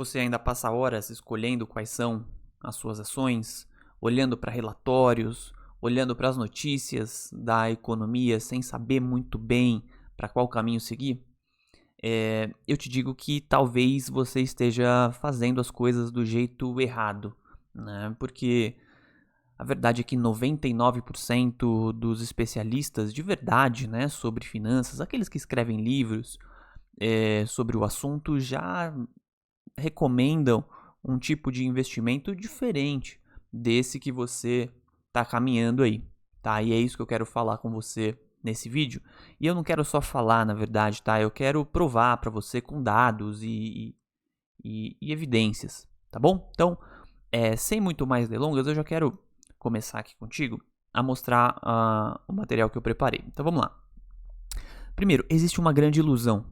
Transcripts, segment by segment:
Você ainda passa horas escolhendo quais são as suas ações, olhando para relatórios, olhando para as notícias da economia sem saber muito bem para qual caminho seguir? Eu te digo que talvez você esteja fazendo as coisas do jeito errado, né? Porque a verdade é que 99% dos especialistas de verdade, né, sobre finanças, aqueles que escrevem livros sobre o assunto, já recomendam um tipo de investimento diferente desse que você está caminhando aí, tá? E é isso que eu quero falar com você nesse vídeo. E eu não quero só falar, na verdade, tá? Eu quero provar para você com dados e evidências, tá bom? Então, sem muito mais delongas, eu já quero começar aqui contigo a mostrar o material que eu preparei. Então, vamos lá. Primeiro, existe uma grande ilusão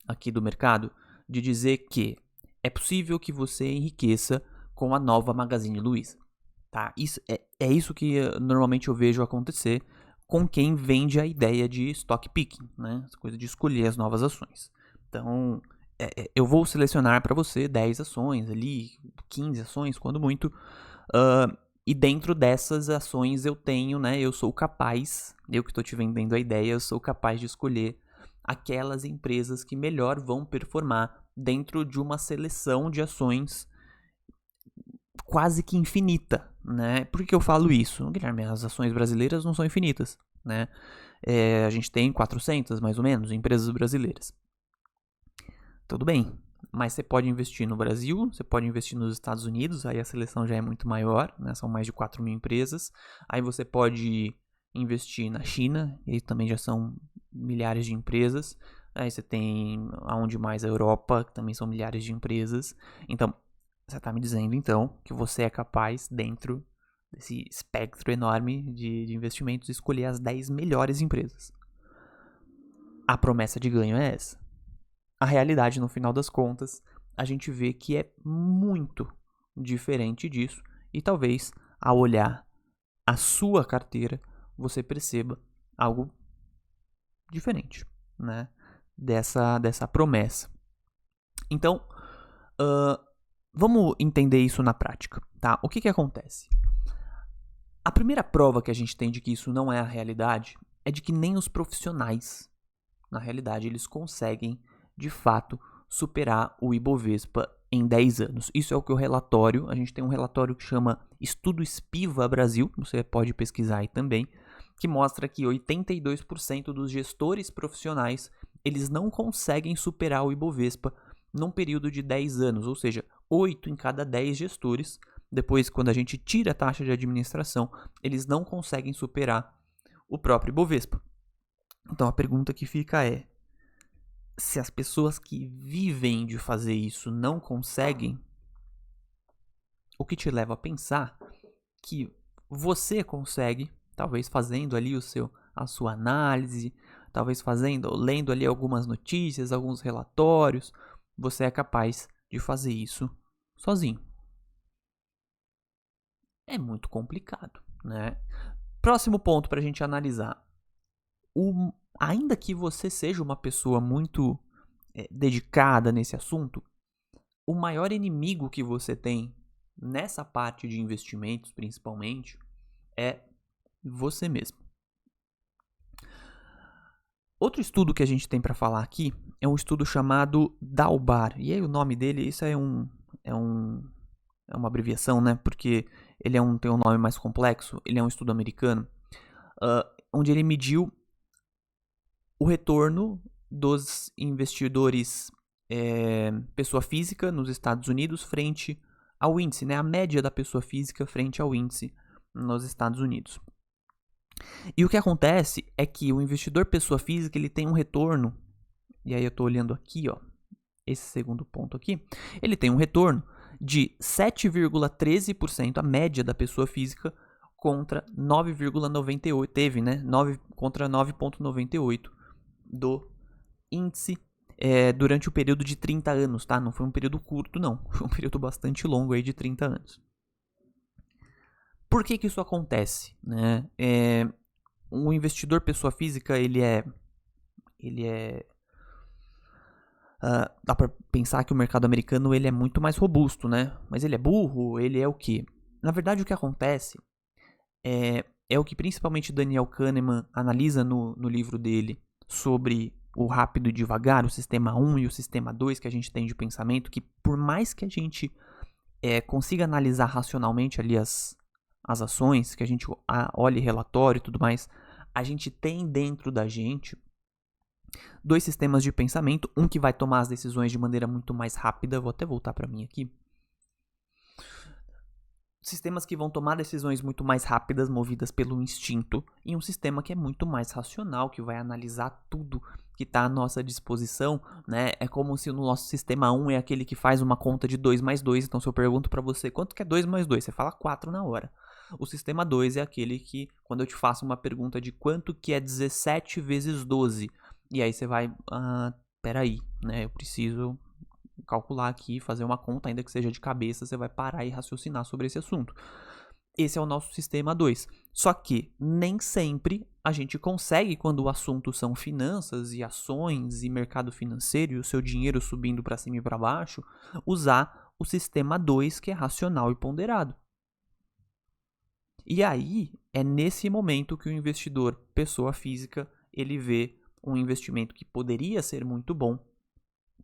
aqui do mercado de dizer que é possível que você enriqueça com a nova Magazine Luiza. Tá? É isso que normalmente eu vejo acontecer com quem vende a ideia de stock picking, né? Essa coisa de escolher as novas ações. Então, eu vou selecionar para você 10 ações ali, 15 ações, quando muito. E dentro dessas ações eu tenho, né? Eu sou capaz, eu que estou te vendendo a ideia, eu sou capaz de escolher aquelas empresas que melhor vão performar dentro de uma seleção de ações quase que infinita, né? Por que eu falo isso? Guilherme, as ações brasileiras não são infinitas, né? A gente tem 400, mais ou menos, empresas brasileiras. Tudo bem, mas você pode investir no Brasil, você pode investir nos Estados Unidos, aí a seleção já é muito maior, né? São mais de 4 mil empresas. Aí você pode investir na China, e também já são milhares de empresas. Aí você tem aonde mais a Europa, que também são milhares de empresas. Então, você está me dizendo então que você é capaz, dentro desse espectro enorme de investimentos, escolher as 10 melhores empresas. A promessa de ganho é essa. A realidade, no final das contas, a gente vê que é muito diferente disso. E talvez, ao olhar a sua carteira, você perceba algo diferente, né? Dessa promessa. Então, vamos entender isso na prática, tá? O que acontece? A primeira prova que a gente tem de que isso não é a realidade é de que nem os profissionais, na realidade, eles conseguem, de fato, superar o Ibovespa em 10 anos. Isso é o que o relatório, a gente tem um relatório que chama Estudo Spiva Brasil, você pode pesquisar aí também, que mostra que 82% dos gestores profissionais, eles não conseguem superar o Ibovespa num período de 10 anos, ou seja, 8 em cada 10 gestores, depois quando a gente tira a taxa de administração, eles não conseguem superar o próprio Ibovespa. Então a pergunta que fica é: se as pessoas que vivem de fazer isso não conseguem, o que te leva a pensar que você consegue, talvez fazendo ali a sua análise, talvez lendo ali algumas notícias, alguns relatórios, você é capaz de fazer isso sozinho. É muito complicado, né? Próximo ponto para a gente analisar. Ainda que você seja uma pessoa muito dedicada nesse assunto, o maior inimigo que você tem nessa parte de investimentos, principalmente, é você mesmo. Outro estudo que a gente tem para falar aqui é um estudo chamado Dalbar. E aí o nome dele, isso é uma abreviação, né? Porque ele tem um nome mais complexo. Ele é um estudo americano, onde ele mediu o retorno dos investidores pessoa física nos Estados Unidos frente ao índice, né? A média da pessoa física frente ao índice nos Estados Unidos. E o que acontece é que o investidor pessoa física, ele tem um retorno, e aí eu estou olhando aqui, ó, esse segundo ponto aqui, ele tem um retorno de 7,13%, a média da pessoa física, contra 9,98%, teve, né, contra 9,98% do índice durante o período de 30 anos, tá? Não foi um período curto, não, foi um período bastante longo aí de 30 anos. Por que isso acontece, né? Um investidor pessoa física, ele é Dá pra pensar que o mercado americano ele é muito mais robusto, né? Mas ele é burro? Ele é o quê? Na verdade, o que acontece é o que principalmente Daniel Kahneman analisa no livro dele sobre o rápido e devagar, o sistema 1 e o sistema 2 que a gente tem de pensamento, que por mais que a gente consiga analisar racionalmente ali as ações, que a gente olhe relatório e tudo mais, a gente tem dentro da gente dois sistemas de pensamento, um que vai tomar as decisões de maneira muito mais rápida, vou até voltar para mim aqui. Sistemas que vão tomar decisões muito mais rápidas, movidas pelo instinto, e um sistema que é muito mais racional, que vai analisar tudo que está à nossa disposição, né? É como se no nosso sistema 1 é aquele que faz uma conta de 2 mais 2, então se eu pergunto para você quanto que é 2 mais 2, você fala 4 na hora. O sistema 2 é aquele que, quando eu te faço uma pergunta de quanto que é 17 vezes 12, e aí você vai, peraí, né? Eu preciso calcular aqui, fazer uma conta, ainda que seja de cabeça, você vai parar e raciocinar sobre esse assunto. Esse é o nosso sistema 2. Só que nem sempre a gente consegue, quando o assunto são finanças e ações e mercado financeiro e o seu dinheiro subindo para cima e para baixo, usar o sistema 2, que é racional e ponderado. E aí, é nesse momento que o investidor, pessoa física, ele vê um investimento que poderia ser muito bom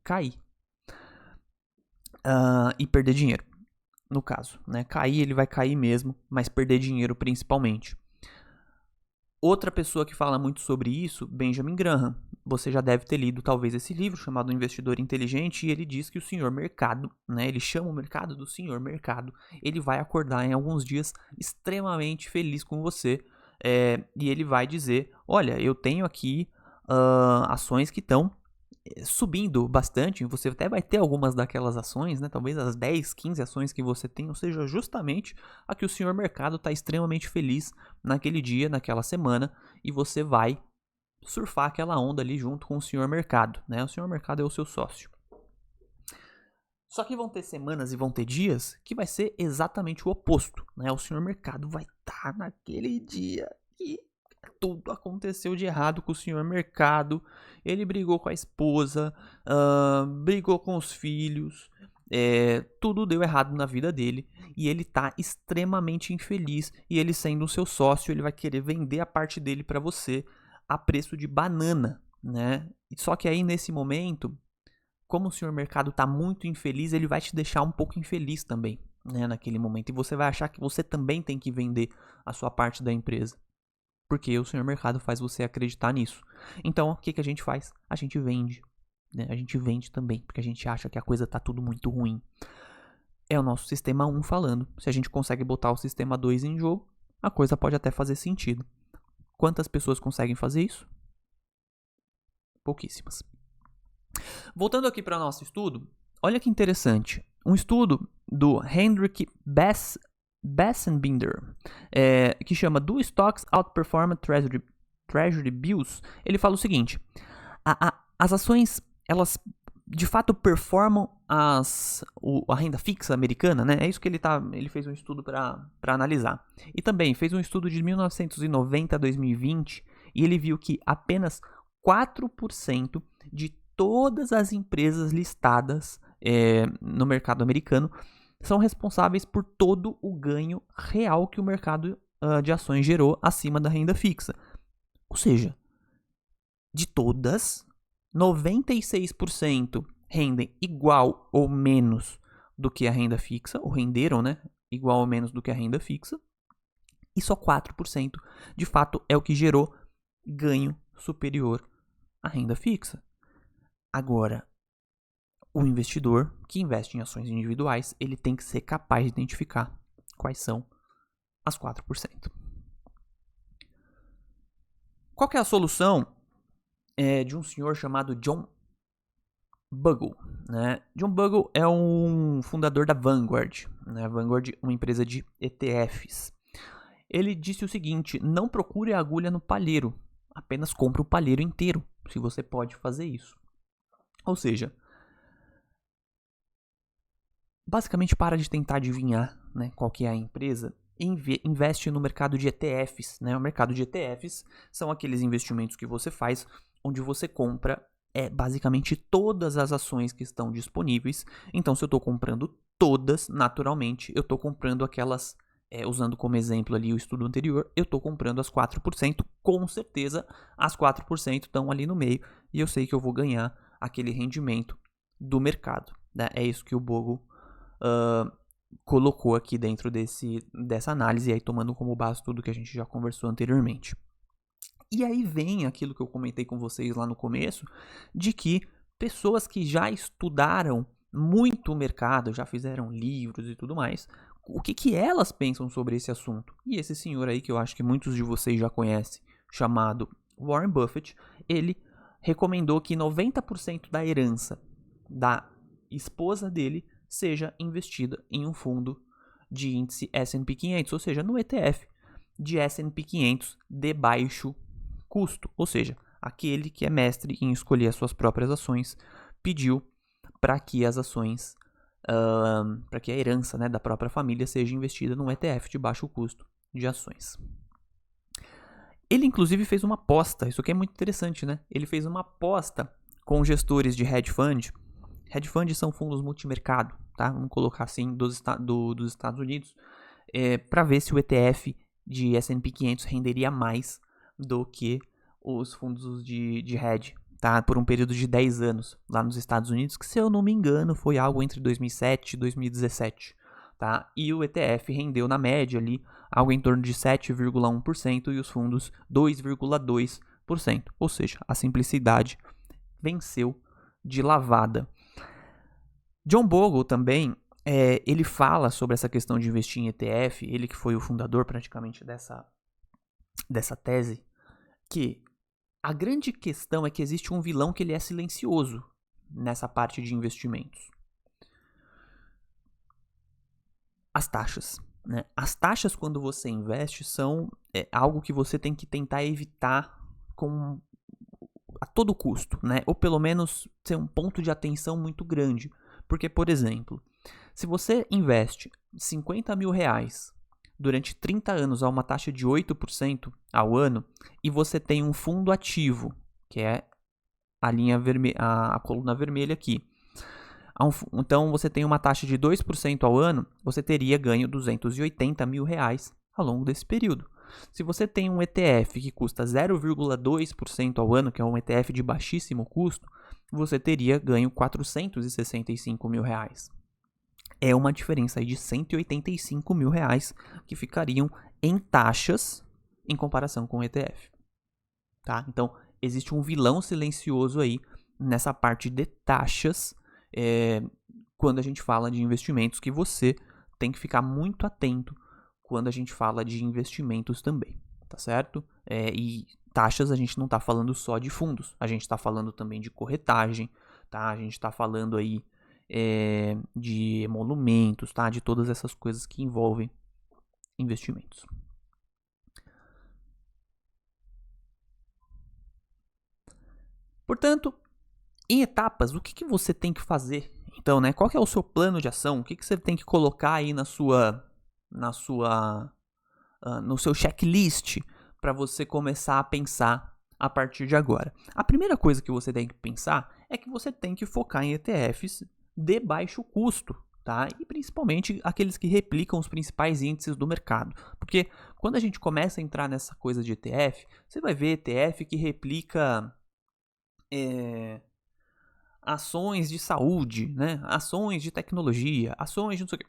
cair. E perder dinheiro, no caso, né? Cair, ele vai cair mesmo, mas perder dinheiro principalmente. Outra pessoa que fala muito sobre isso, Benjamin Graham. Você já deve ter lido talvez esse livro chamado Investidor Inteligente, e ele diz que o senhor mercado, né? Ele chama o mercado do senhor mercado. Ele vai acordar em alguns dias extremamente feliz com você, e ele vai dizer: olha, eu tenho aqui ações que estão subindo bastante, você até vai ter algumas daquelas ações, né? Talvez as 10, 15 ações que você tem, ou seja, justamente a que o senhor mercado está extremamente feliz naquele dia, naquela semana, e você vai surfar aquela onda ali junto com o senhor mercado, né? O senhor mercado é o seu sócio. Só que vão ter semanas e vão ter dias que vai ser exatamente o oposto, né? O senhor mercado vai estar naquele dia e tudo aconteceu de errado com o senhor mercado. Ele brigou com a esposa, brigou com os filhos, tudo deu errado na vida dele e ele tá extremamente infeliz. E ele, sendo o seu sócio, ele vai querer vender a parte dele para você a preço de banana, né? Só que aí, nesse momento, como o senhor mercado tá muito infeliz, ele vai te deixar um pouco infeliz também, né, naquele momento. E você vai achar que você também tem que vender a sua parte da empresa, porque o senhor mercado faz você acreditar nisso. Então, o que a gente faz? A gente vende, né? A gente vende também, porque a gente acha que a coisa tá tudo muito ruim. É o nosso sistema 1 falando. Se a gente consegue botar o sistema 2 em jogo, a coisa pode até fazer sentido. Quantas pessoas conseguem fazer isso? Pouquíssimas. Voltando aqui para o nosso estudo, olha que interessante. Um estudo do Hendrik Bessenbinder, que chama Do Stocks Outperform Treasury Bills? Ele fala o seguinte: as ações, elas de fato performam a renda fixa americana, né? É isso que ele fez um estudo para analisar. E também fez um estudo de 1990 a 2020 e ele viu que apenas 4% de todas as empresas listadas no mercado americano são responsáveis por todo o ganho real que o mercado de ações gerou acima da renda fixa. Ou seja, de todas, 96% rendem igual ou menos do que a renda fixa, ou renderam, né? Igual ou menos do que a renda fixa. E só 4% de fato é o que gerou ganho superior à renda fixa. Agora, o investidor que investe em ações individuais, ele tem que ser capaz de identificar quais são as 4%. Qual que é a solução de um senhor chamado John Bogle, né? John Bogle é um fundador da Vanguard, né? Vanguard, uma empresa de ETFs. Ele disse o seguinte: não procure a agulha no palheiro, apenas compre o palheiro inteiro, se você pode fazer isso. Ou seja, basicamente para de tentar adivinhar, né, qual que é a empresa, investe no mercado de ETFs, né? O mercado de ETFs são aqueles investimentos que você faz onde você compra é basicamente todas as ações que estão disponíveis. Então, se eu estou comprando todas, naturalmente, eu estou comprando aquelas, usando como exemplo ali o estudo anterior, eu estou comprando as 4%, com certeza as 4% estão ali no meio, e eu sei que eu vou ganhar aquele rendimento do mercado, né? É isso que o Bogo colocou aqui dentro dessa análise, e aí tomando como base tudo que a gente já conversou anteriormente. E aí vem aquilo que eu comentei com vocês lá no começo, de que pessoas que já estudaram muito o mercado, já fizeram livros e tudo mais, o que elas pensam sobre esse assunto. E esse senhor aí, que eu acho que muitos de vocês já conhecem, chamado Warren Buffett, ele recomendou que 90% da herança da esposa dele seja investida em um fundo de índice S&P 500, ou seja, no ETF de S&P 500 de baixo custo, ou seja, aquele que é mestre em escolher as suas próprias ações, pediu para que as ações, para que a herança, né, da própria família seja investida num ETF de baixo custo de ações. Ele inclusive fez uma aposta, isso aqui é muito interessante, né? Ele fez uma aposta com gestores de hedge fund. Hedge funds são fundos multimercado, tá? Vamos colocar assim, dos Estados Unidos, para ver se o ETF de S&P 500 renderia mais do que os fundos de hedge, tá? Por um período de 10 anos lá nos Estados Unidos, que se eu não me engano foi algo entre 2007 e 2017, tá? E o ETF rendeu na média ali algo em torno de 7,1% e os fundos 2,2%. Ou seja, a simplicidade venceu de lavada. John Bogle também, ele fala sobre essa questão de investir em ETF, ele que foi o fundador praticamente dessa tese, que a grande questão é que existe um vilão que ele é silencioso nessa parte de investimentos. As taxas, né? As taxas quando você investe são algo que você tem que tentar evitar a todo custo, né? Ou pelo menos ser um ponto de atenção muito grande. Porque, por exemplo, se você investe 50 mil reais durante 30 anos a uma taxa de 8% ao ano e você tem um fundo ativo, que é a linha a coluna vermelha aqui. Então você tem uma taxa de 2% ao ano, você teria ganho 280 mil reais ao longo desse período. Se você tem um ETF que custa 0,2% ao ano, que é um ETF de baixíssimo custo, você teria ganho 465 mil reais. É uma diferença aí de 185 mil reais que ficariam em taxas em comparação com o ETF. Tá? Então, existe um vilão silencioso aí nessa parte de taxas quando a gente fala de investimentos, que você tem que ficar muito atento quando a gente fala de investimentos também, tá certo? E taxas a gente não está falando só de fundos, a gente está falando também de corretagem, tá? A gente está falando aí de emolumentos, tá? De todas essas coisas que envolvem investimentos. Portanto, em etapas, o que você tem que fazer? Então, né? Qual que é o seu plano de ação? O que você tem que colocar aí no seu checklist para você começar a pensar a partir de agora? A primeira coisa que você tem que pensar é que você tem que focar em ETFs de baixo custo, tá? E principalmente aqueles que replicam os principais índices do mercado. Porque quando a gente começa a entrar nessa coisa de ETF, você vai ver ETF que replica ações de saúde, né? Ações de tecnologia, ações de não sei o quê.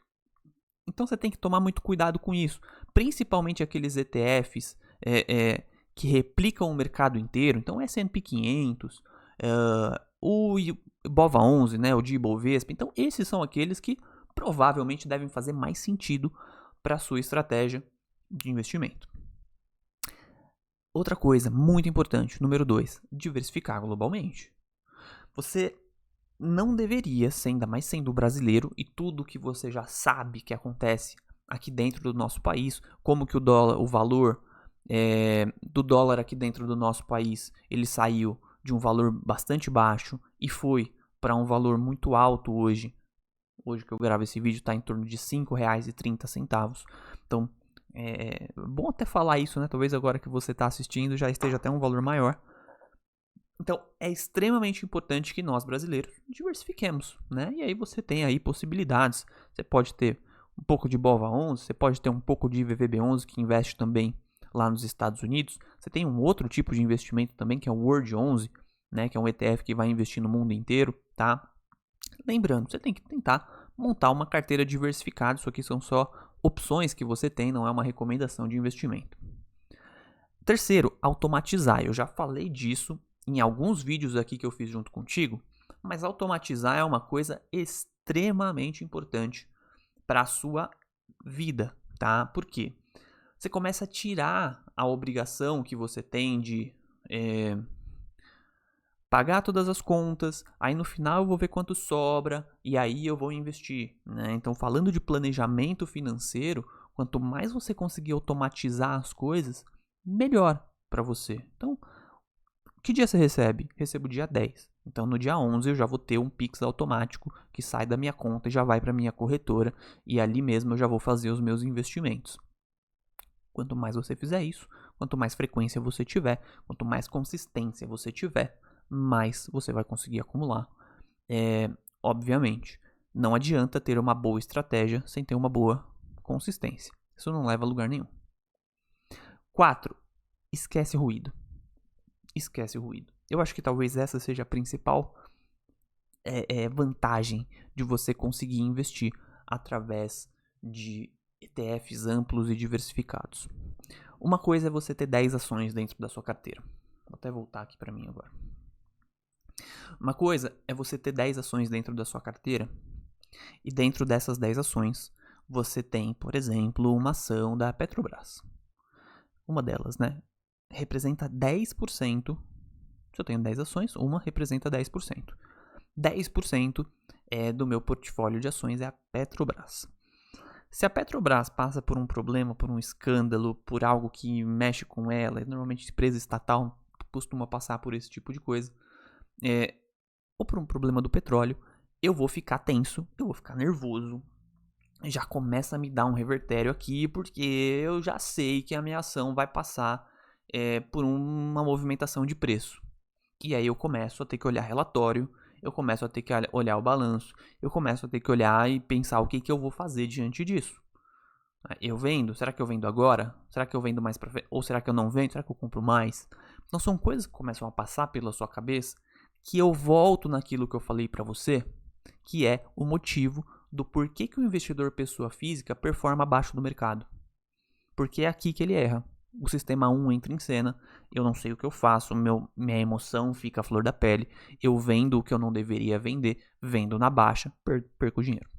Então você tem que tomar muito cuidado com isso, principalmente aqueles ETFs que replicam o mercado inteiro. Então, S&P 500, o IBOVA11, né, o de Ibovespa. Então, esses são aqueles que provavelmente devem fazer mais sentido para a sua estratégia de investimento. Outra coisa muito importante, número 2, diversificar globalmente. Você não deveria, ainda mais sendo brasileiro, e tudo que você já sabe que acontece aqui dentro do nosso país, como que o valor do dólar aqui dentro do nosso país, ele saiu de um valor bastante baixo e foi para um valor muito alto hoje. Hoje que eu gravo esse vídeo está em torno de R$ 5,30. Então, é bom até falar isso, né? Talvez agora que você está assistindo já esteja até um valor maior. Então, é extremamente importante que nós brasileiros diversifiquemos, né? E aí você tem aí possibilidades. Você pode ter um pouco de BOVA11, você pode ter um pouco de VVB11, que investe também lá nos Estados Unidos. Você tem um outro tipo de investimento também, que é o World 11, né? Que é um ETF que vai investir no mundo inteiro, tá? Lembrando, você tem que tentar montar uma carteira diversificada. Isso aqui são só opções que você tem, não é uma recomendação de investimento. Terceiro, automatizar. Eu já falei disso em alguns vídeos aqui que eu fiz junto contigo, mas automatizar é uma coisa extremamente importante para a sua vida, tá? Por quê? Você começa a tirar a obrigação que você tem de pagar todas as contas, aí no final eu vou ver quanto sobra e aí eu vou investir, né? Então, falando de planejamento financeiro, quanto mais você conseguir automatizar as coisas, melhor para você. Então, que dia você recebe? Recebo dia 10. Então, no dia 11 eu já vou ter um Pix automático que sai da minha conta e já vai para minha corretora e ali mesmo eu já vou fazer os meus investimentos. Quanto mais você fizer isso, quanto mais frequência você tiver, quanto mais consistência você tiver, mais você vai conseguir acumular. Obviamente, não adianta ter uma boa estratégia sem ter uma boa consistência. Isso não leva a lugar nenhum. 4. Esquece ruído. Esquece o ruído. Eu acho que talvez essa seja a principal vantagem de você conseguir investir através de ETFs amplos e diversificados. Uma coisa é você ter 10 ações dentro da sua carteira. Vou até voltar aqui para mim agora. Uma coisa é você ter 10 ações dentro da sua carteira e dentro dessas 10 ações você tem, por exemplo, uma ação da Petrobras. Uma delas, né, representa 10%. Se eu tenho 10 ações, uma representa 10%. 10% do meu portfólio de ações é a Petrobras. Se a Petrobras passa por um problema, por um escândalo, por algo que mexe com ela, normalmente empresa estatal costuma passar por esse tipo de coisa, ou por um problema do petróleo, eu vou ficar tenso, eu vou ficar nervoso, já começa a me dar um revertério aqui, porque eu já sei que a minha ação vai passar por uma movimentação de preço. E aí eu começo a ter que olhar relatório, eu começo a ter que olhar o balanço, eu começo a ter que olhar e pensar o que eu vou fazer diante disso. Eu vendo? Será que eu vendo agora? Será que eu vendo mais pra frente? Ou será que eu não vendo? Será que eu compro mais? Então são coisas que começam a passar pela sua cabeça que eu volto naquilo que eu falei pra você, que é o motivo do porquê que o investidor pessoa física performa abaixo do mercado. Porque é aqui que ele erra. O sistema 1 entra em cena, eu não sei o que eu faço, minha emoção fica à flor da pele, eu vendo o que eu não deveria vender, vendo na baixa, perco dinheiro.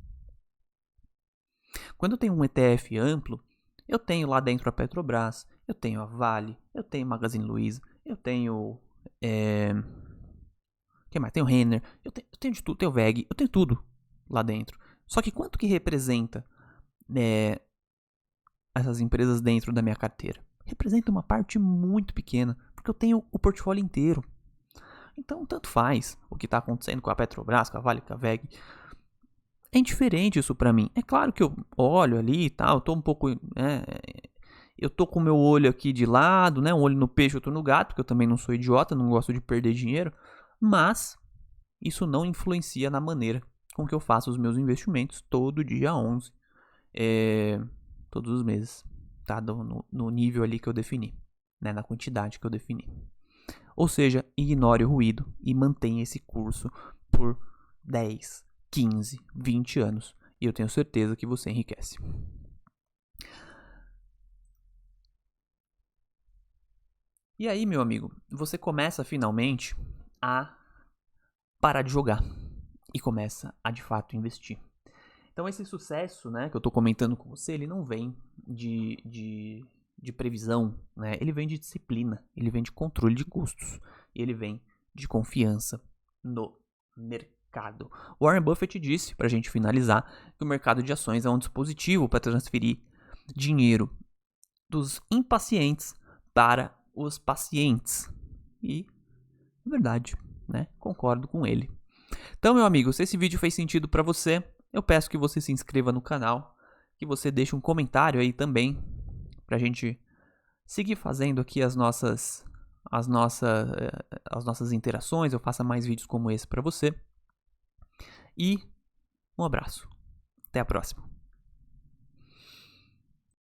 Quando eu tenho um ETF amplo, eu tenho lá dentro a Petrobras, eu tenho a Vale, eu tenho Magazine Luiza, eu tenho... que mais? Tenho Renner, eu tenho de tudo, tenho VEG, eu tenho tudo lá dentro. Só que quanto que representa essas empresas dentro da minha carteira? Representa uma parte muito pequena, porque eu tenho o portfólio inteiro. Então, tanto faz o que está acontecendo com a Petrobras, com a Vale, com a VEG. É indiferente isso para mim. É claro que eu olho ali e tal, eu tô um pouco... eu tô com o meu olho aqui de lado, né? Um olho no peixe, outro no gato, porque eu também não sou idiota, não gosto de perder dinheiro. Mas isso não influencia na maneira com que eu faço os meus investimentos todo dia 11. Todos os meses, tá? No nível ali que eu defini, né? Na quantidade que eu defini. Ou seja, ignore o ruído e mantenha esse curso por 10, 15, 20 anos. E eu tenho certeza que você enriquece. E aí, meu amigo, você começa finalmente a parar de jogar e começa a de fato investir. Então esse sucesso, né, que eu estou comentando com você, ele não vem de previsão, né? Ele vem de disciplina, ele vem de controle de custos, e ele vem de confiança no mercado. Warren Buffett disse, para a gente finalizar, que o mercado de ações é um dispositivo para transferir dinheiro dos impacientes para os pacientes. E, é verdade, né? Concordo com ele. Então, meu amigo, se esse vídeo fez sentido para você, eu peço que você se inscreva no canal, que você deixe um comentário aí também, pra gente seguir fazendo aqui as nossas as nossas interações, eu faça mais vídeos como esse para você. E um abraço. Até a próxima.